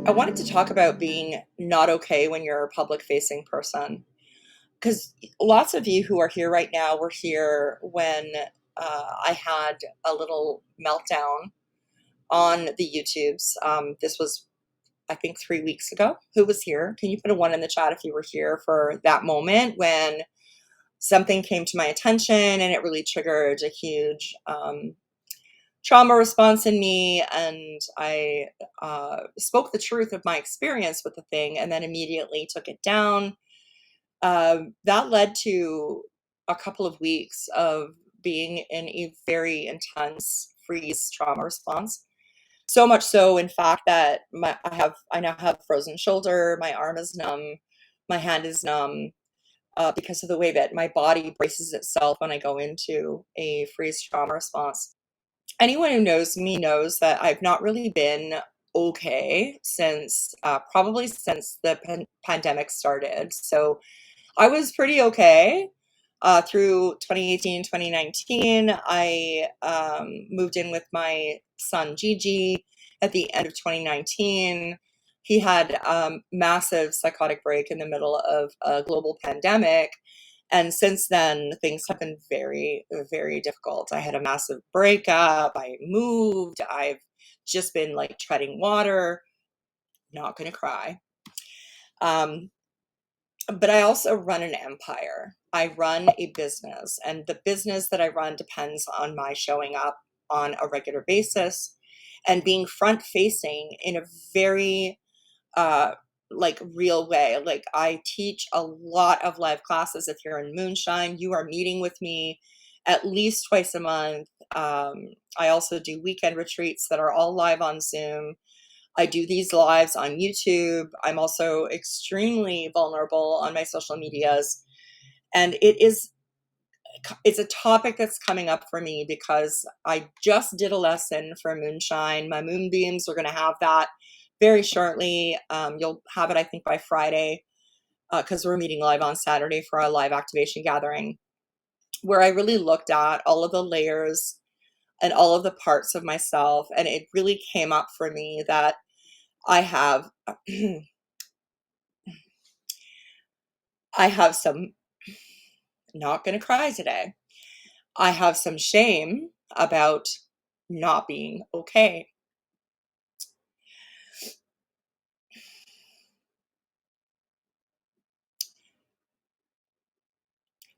I wanted to talk about being not okay when you're a public facing person. Because lots of you who are here right now were here when I had a little meltdown on the YouTubes. This was, I think, 3 weeks ago. Who was here? Can you put a one in the chat if you were here for that moment when something came to my attention and it really triggered a huge trauma response in me, and I spoke the truth of my experience with the thing and then immediately took it down. That led to a couple of weeks of being in a very intense freeze trauma response. So much so, in fact, that I now have frozen shoulder, my arm is numb, my hand is numb, because of the way that my body braces itself when I go into a freeze trauma response. Anyone who knows me knows that I've not really been okay since probably since the pandemic started. So I was pretty okay through 2018, 2019. I moved in with my son Gigi at the end of 2019. He had massive psychotic break in the middle of a global pandemic. And since then, things have been very, very difficult. I had a massive breakup. I moved. I've just been like treading water. Not going to cry. Um, but I also run an empire. I run a business, and the business that I run depends on my showing up on a regular basis and being front facing in a very uh like real way. Like, I teach a lot of live classes. If you're in Moonshine, you are meeting with me at least twice a month. I also do weekend retreats that are all live on Zoom. I do these lives on YouTube. I'm also extremely vulnerable on my social medias. And it's a topic that's coming up for me because I just did a lesson for Moonshine. My moonbeams, we're going to have that very shortly. You'll have it, I think, by Friday, because we're meeting live on Saturday for our live activation gathering, where I really looked at all of the layers and all of the parts of myself. And it really came up for me that I have I have some, not going to cry today. I have some shame about not being okay.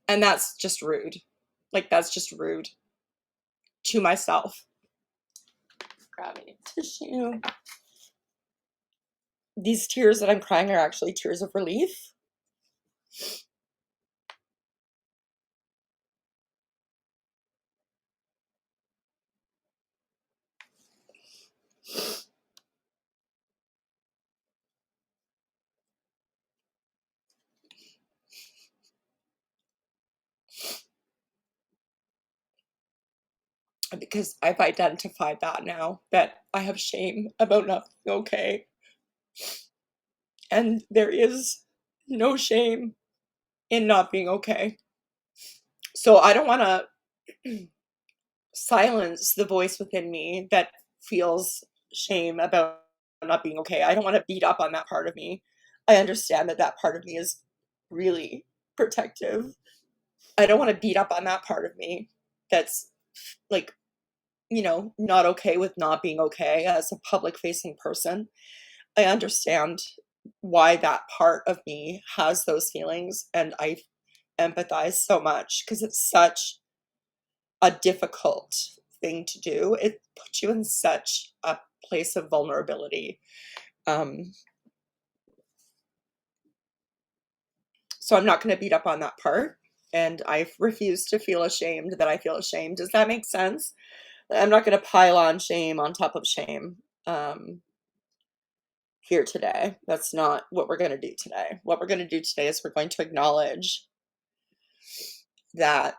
And that's just rude. Like, that's just rude to myself. Grabbing a tissue. These tears that I'm crying are actually tears of relief. Because I've identified that now, that I have shame about not being okay. And there is no shame in not being okay. So I don't want to silence the voice within me that feels shame about not being okay. I don't want to beat up on that part of me. I understand that that part of me is really protective. I don't want to beat up on that part of me that's like, not okay with not being okay as a public facing person. I understand why that part of me has those feelings, and I empathize so much because it's such a difficult thing to do. It puts you in such a place of vulnerability. Um, so I'm not going to beat up on that part. And I refuse to feel ashamed that I feel ashamed. Does that make sense? I'm not going to pile on shame on top of shame here today. That's not what we're going to do today. What we're going to do today is we're going to acknowledge that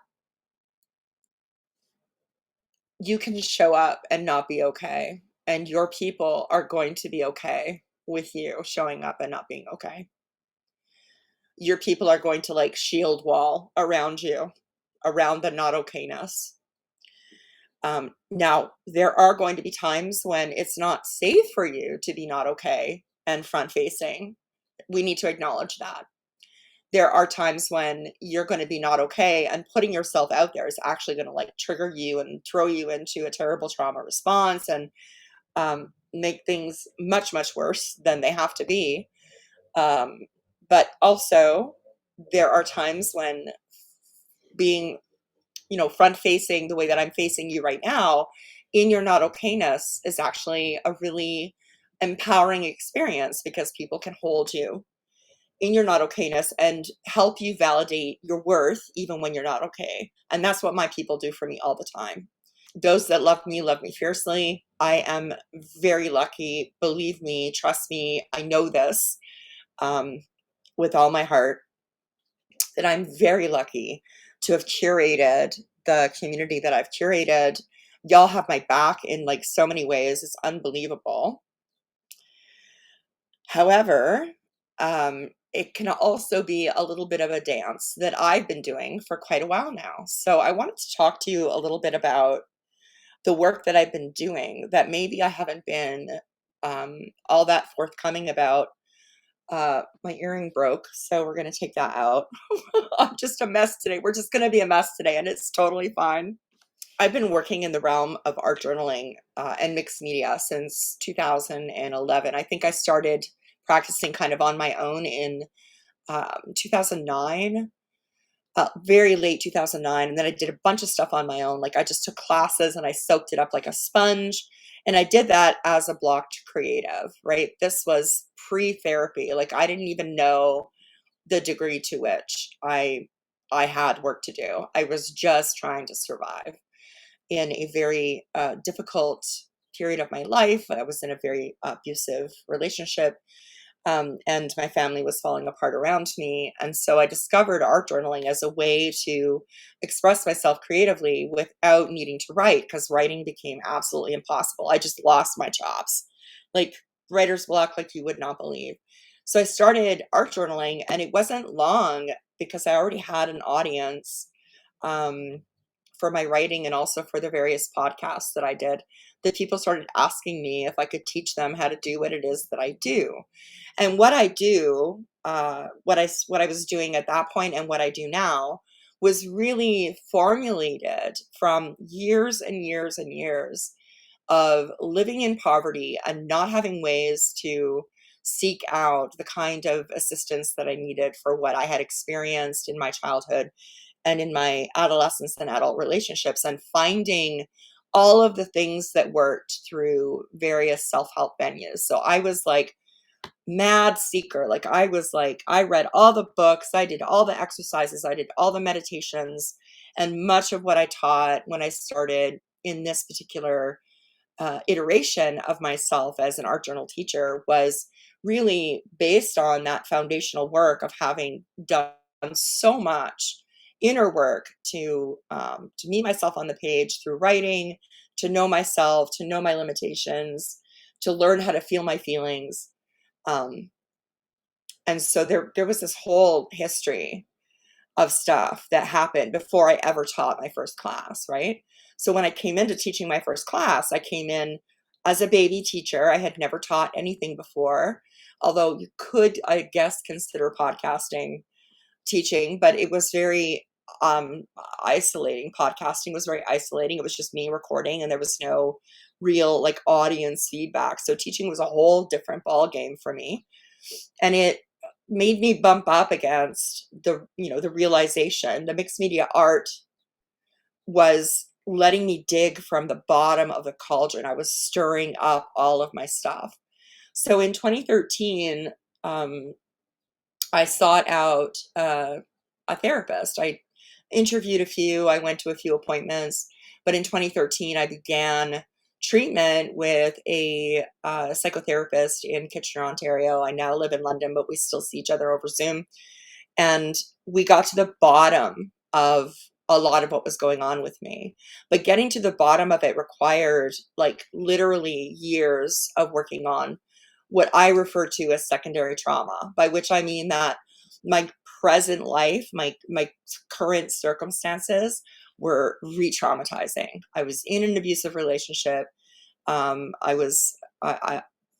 you can show up and not be okay, and your people are going to be okay with you showing up and not being okay. Your people are going to like shield wall around you, around the not okayness. Now, there are going to be times when it's not safe for you to be not okay. and front facing. We need to acknowledge that. There are times when you're going to be not okay, and putting yourself out there is actually going to like trigger you and throw you into a terrible trauma response, and make things much, much worse than they have to be. Um, but also, there are times when being, front facing the way that I'm facing you right now in your not okayness is actually a really empowering experience, because people can hold you in your not okayness and help you validate your worth even when you're not okay. And that's what my people do for me all the time. Those that love me fiercely. I am very lucky. Believe me, trust me, I know this, um, with all my heart, that I'm very lucky to have curated the community that I've curated. Y'all have my back in like so many ways. It's unbelievable. However, it can also be a little bit of a dance that I've been doing for quite a while now. So I wanted to talk to you a little bit about the work that I've been doing that maybe I haven't been all that forthcoming about. My earring broke, so we're going to take that out. I'm just a mess today. We're just going to be a mess today, and it's totally fine. I've been working in the realm of art journaling and mixed media since 2011. I think I started practicing kind of on my own in 2009, very late 2009. And then I did a bunch of stuff on my own. Like I just took classes and I soaked it up like a sponge. And I did that as a blocked creative, right? This was pre-therapy. Like I didn't even know the degree to which I had work to do. I was just trying to survive in a very difficult period of my life. I was in a very abusive relationship, and my family was falling apart around me. And so I discovered art journaling as a way to express myself creatively without needing to write, because writing became absolutely impossible. I just lost my chops, like writer's block, like you would not believe. So I started art journaling, and it wasn't long because I already had an audience. Um, for my writing and also for the various podcasts that I did, that people started asking me if I could teach them how to do what it is that I do. And what I do, what I was doing at that point and what I do now, was really formulated from years and years and years of living in poverty and not having ways to seek out the kind of assistance that I needed for what I had experienced in my childhood and in my adolescence and adult relationships, and finding all of the things that worked through various self-help venues. So I was like mad seeker. Like I was like, I read all the books, I did all the exercises, I did all the meditations, and much of what I taught when I started in this particular iteration of myself as an art journal teacher was really based on that foundational work of having done so much inner work to meet myself on the page through writing, to know myself, to know my limitations, to learn how to feel my feelings. Um, and so there was this whole history of stuff that happened before I ever taught my first class, right? So when I came into teaching my first class, I came in as a baby teacher. I had never taught anything before, although you could, I guess, consider podcasting teaching, but it was very um isolating. Podcasting was very isolating. It was just me recording and there was no real like audience feedback. So teaching was a whole different ball game for me. And it made me bump up against the realization the mixed media art was letting me dig from the bottom of the cauldron. I was stirring up all of my stuff. So in 2013, um, I sought out a therapist. I interviewed a few, I went to a few appointments, but in 2013, I began treatment with a psychotherapist in Kitchener, Ontario. I now live in London, but we still see each other over Zoom. And we got to the bottom of a lot of what was going on with me. But getting to the bottom of it required like literally years of working on what I refer to as secondary trauma, by which I mean that my present life, my current circumstances were re-traumatizing. I was in an abusive relationship. I was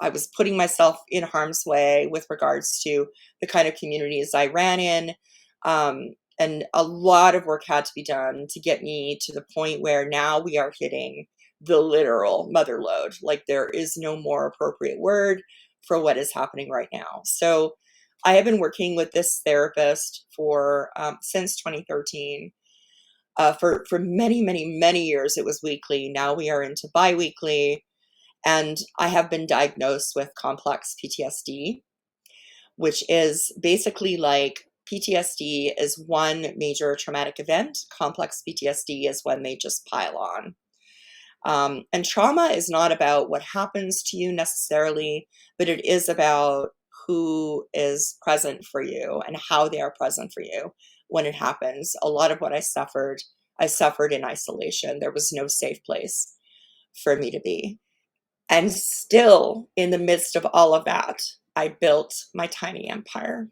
I was putting myself in harm's way with regards to the kind of communities I ran in. And a lot of work had to be done to get me to the point where now we are hitting the literal mother lode. Like there is no more appropriate word for what is happening right now. So I have been working with this therapist for since 2013. For many, many, many years, it was weekly. Now we are into biweekly, and I have been diagnosed with complex PTSD, which is basically like PTSD is one major traumatic event. Complex PTSD is when they just pile on. And trauma is not about what happens to you necessarily, but it is about who is present for you and how they are present for you when it happens. A lot of what I suffered in isolation. There was no safe place for me to be. And still, in the midst of all of that, I built my tiny empire.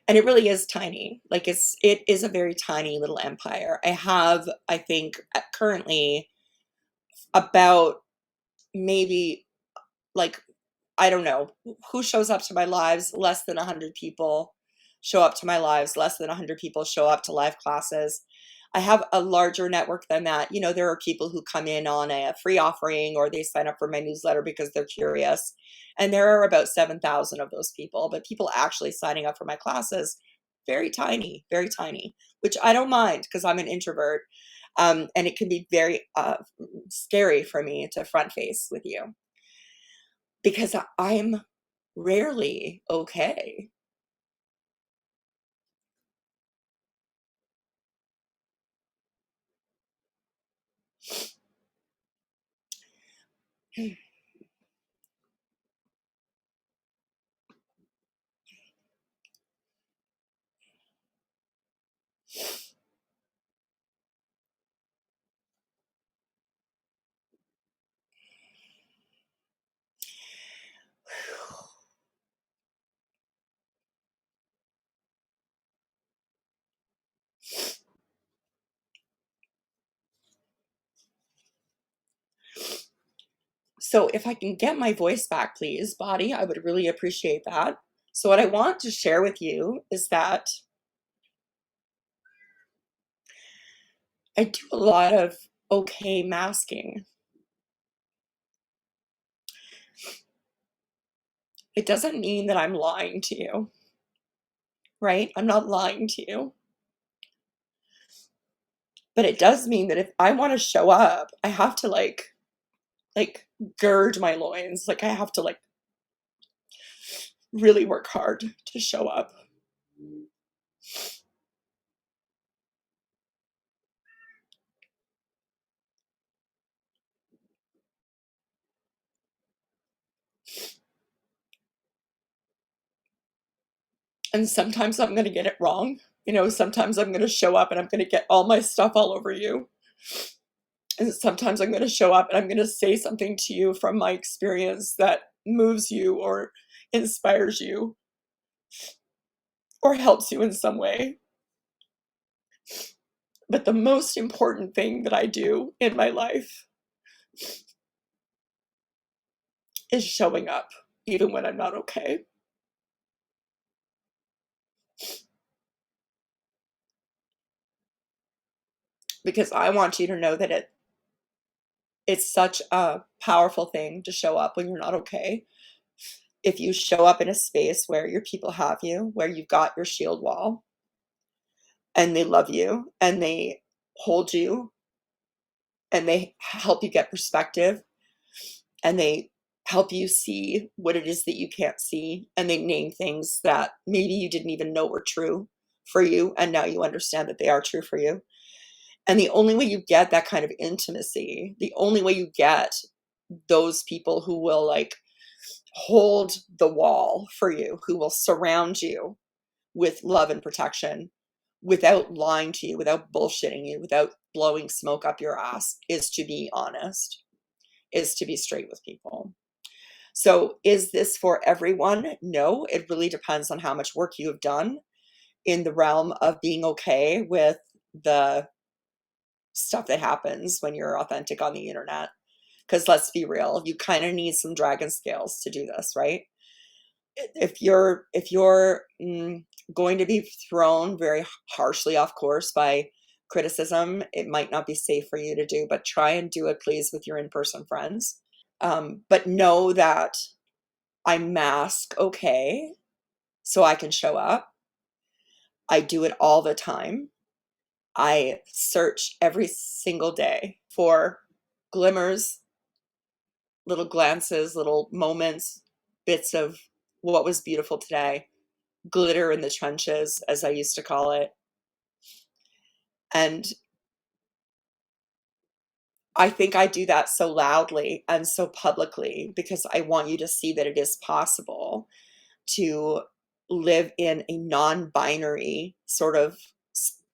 And it really is tiny. Like it is a very tiny little empire. I have, I think, currently about maybe like I don't know who shows up to my lives. Less than 100 people show up to my lives. Less than 100 people show up to live classes. I have a larger network than that. You know, there are people who come in on a free offering or they sign up for my newsletter because they're curious. And there are about 7,000 of those people, but people actually signing up for my classes, very tiny, which I don't mind because I'm an introvert. And it can be very scary for me to front face with you because I'm rarely okay. So if I can get my voice back, please, body, I would really appreciate that. So what I want to share with you is that I do a lot of okay masking. It doesn't mean that I'm lying to you, right? I'm not lying to you. But it does mean that if I want to show up, I have to like gird my loins. Like I have to like really work hard to show up. And sometimes I'm going to get it wrong. You know, sometimes I'm going to show up and I'm going to get all my stuff all over you. And sometimes I'm going to show up and I'm going to say something to you from my experience that moves you or inspires you or helps you in some way. But the most important thing that I do in my life is showing up, even when I'm not okay. Because I want you to know that it's such a powerful thing to show up when you're not okay. If you show up in a space where your people have you, where you've got your shield wall, and they love you, and they hold you, and they help you get perspective, and they help you see what it is that you can't see, and they name things that maybe you didn't even know were true for you, and now you understand that they are true for you. And the only way you get that kind of intimacy, the only way you get those people who will like hold the wall for you, who will surround you with love and protection without lying to you, without bullshitting you, without blowing smoke up your ass, is to be honest, is to be straight with people. So, is this for everyone? No, it really depends on how much work you have done in the realm of being okay with the stuff that happens when you're authentic on the internet. Because let's be real, you kind of need some dragon scales to do this, right? If you're going to be thrown very harshly off course by criticism, it might not be safe for you to do, but try and do it, please, with your in-person friends. But know that I mask okay, so I can show up. I do it all the time. I search every single day for glimmers, little glances, little moments, bits of what was beautiful today, glitter in the trenches, as I used to call it. And I think I do that so loudly and so publicly because I want you to see that it is possible to live in a non-binary sort of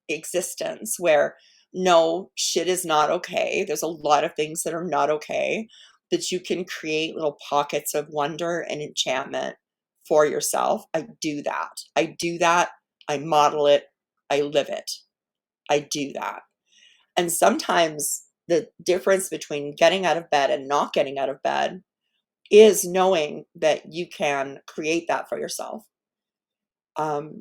existence where no, shit is not okay. There's a lot of things that are not okay, that you can create little pockets of wonder and enchantment for yourself. I do that. I do that. I model it. I live it. I do that. And sometimes the difference between getting out of bed and not getting out of bed is knowing that you can create that for yourself.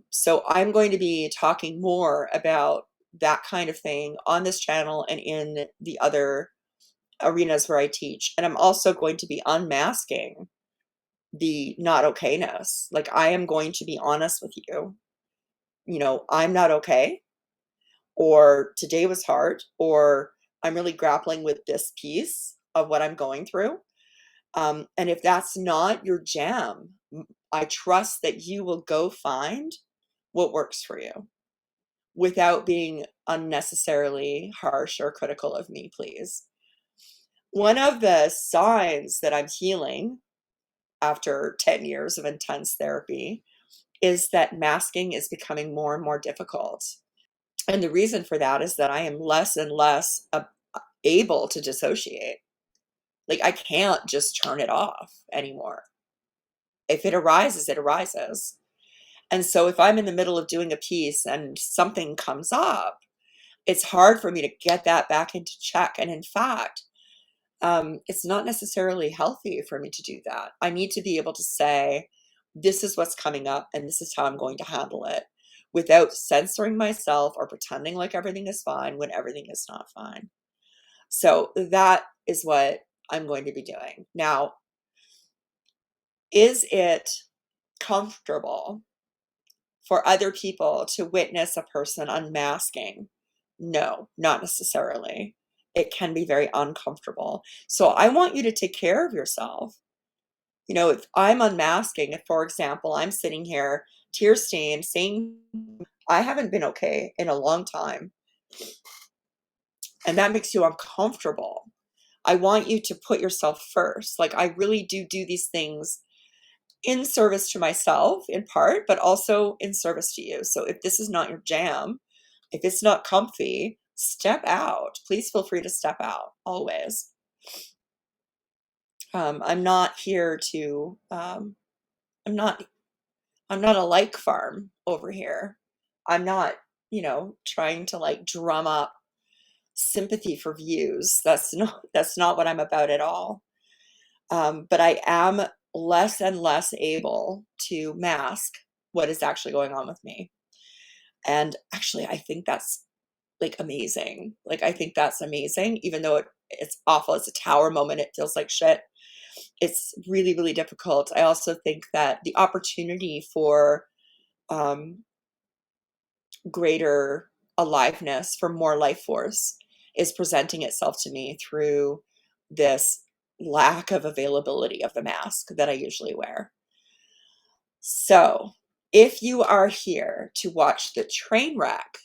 So I'm going to be talking more about that kind of thing on this channel and in the other arenas where I teach. And I'm also going to be unmasking the not okayness. Like, I am going to be honest with you. I'm not okay, or today was hard, or I'm really grappling with this piece of what I'm going through. And if that's not your jam, I trust that you will go find what works for you without being unnecessarily harsh or critical of me, please. One of the signs that I'm healing after 10 years of intense therapy is that masking is becoming more and more difficult. And the reason for that is that I am less and less able to dissociate. Like, I can't just turn it off anymore. If it arises, it arises. And so if I'm in the middle of doing a piece and something comes up, it's hard for me to get that back into check. And in fact, it's not necessarily healthy for me to do that. I need to be able to say, this is what's coming up and this is how I'm going to handle it, without censoring myself or pretending like everything is fine when everything is not fine. So that is what I'm going to be doing. Now, is it comfortable for other people to witness a person unmasking? No, not necessarily. It can be very uncomfortable. So I want you to take care of yourself. If I'm unmasking, if, for example, I'm sitting here tear stained, saying I haven't been okay in a long time, and that makes you uncomfortable, I want you to put yourself first. Like, I really do these things in service to myself in part, but also in service to you. So if this is not your jam, if it's not comfy, step out. Please feel free to step out always. I'm not here to, I'm not, I'm not a like farm over here. I'm not, trying to like drum up sympathy for views. That's not what I'm about at all. But I am less and less able to mask what is actually going on with me. And actually, I think that's like amazing. Like, I think that's amazing, even though it's awful. It's a tower moment. It feels like shit. It's really, really difficult. I also think that the opportunity for um, greater aliveness, for more life force, is presenting itself to me through this lack of availability of the mask that I usually wear. So if you are here to watch the train wreck,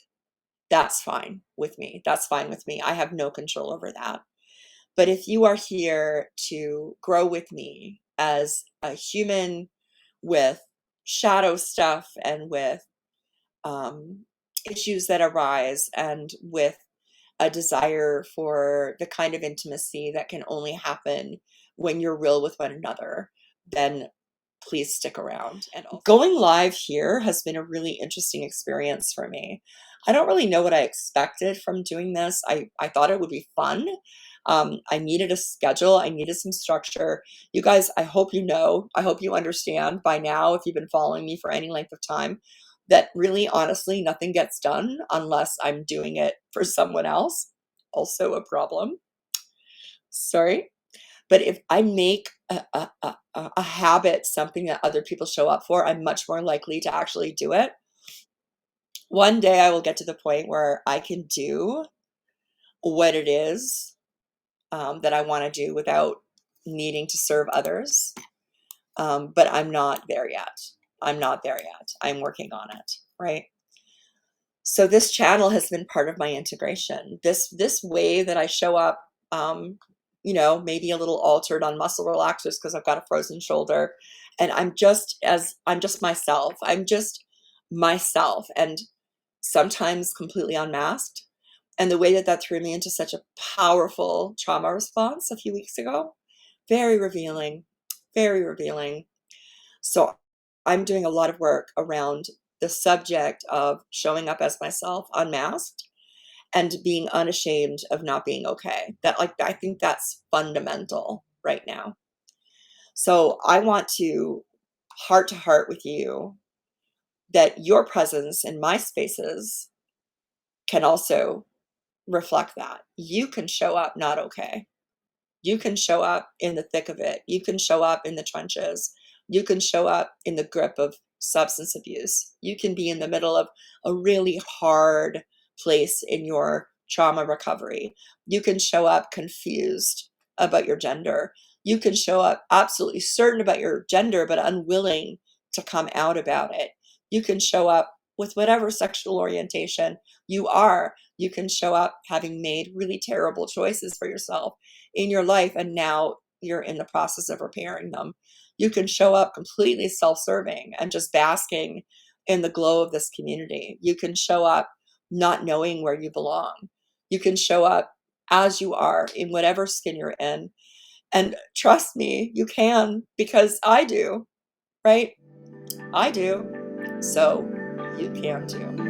that's fine with me. That's fine with me. I have no control over that. But if you are here to grow with me as a human with shadow stuff and with issues that arise and with a desire for the kind of intimacy that can only happen when you're real with one another, then please stick around. And also, going live here has been a really interesting experience for me. I don't really know what I expected from doing this. I thought it would be fun. I needed a schedule. I needed some structure. You guys, I hope you know, I hope you understand by now, if you've been following me for any length of time, that really, honestly, nothing gets done unless I'm doing it for someone else. Also a problem. Sorry. But if I make a habit something that other people show up for, I'm much more likely to actually do it. One day I will get to the point where I can do what it is that I want to do without needing to serve others. But I'm not there yet. I'm not there yet. I'm working on it, right? So this channel has been part of my integration. This way that I show up, maybe a little altered on muscle relaxers because I've got a frozen shoulder, and I'm just myself. I'm just myself, and sometimes completely unmasked. And the way that that threw me into such a powerful trauma response a few weeks ago, very revealing, very revealing. So I'm doing a lot of work around the subject of showing up as myself unmasked and being unashamed of not being okay. I think that's fundamental right now. So I want to heart with you that your presence in my spaces can also reflect that. You can show up not okay. You can show up in the thick of it. You can show up in the trenches. You can show up in the grip of substance abuse. You can be in the middle of a really hard place in your trauma recovery. You can show up confused about your gender. You can show up absolutely certain about your gender, but unwilling to come out about it. You can show up with whatever sexual orientation you are. You can show up having made really terrible choices for yourself in your life, and now you're in the process of repairing them. You can show up completely self-serving and just basking in the glow of this community. You can show up not knowing where you belong. You can show up as you are in whatever skin you're in. And trust me, you can, because I do, right? I do. So you can too.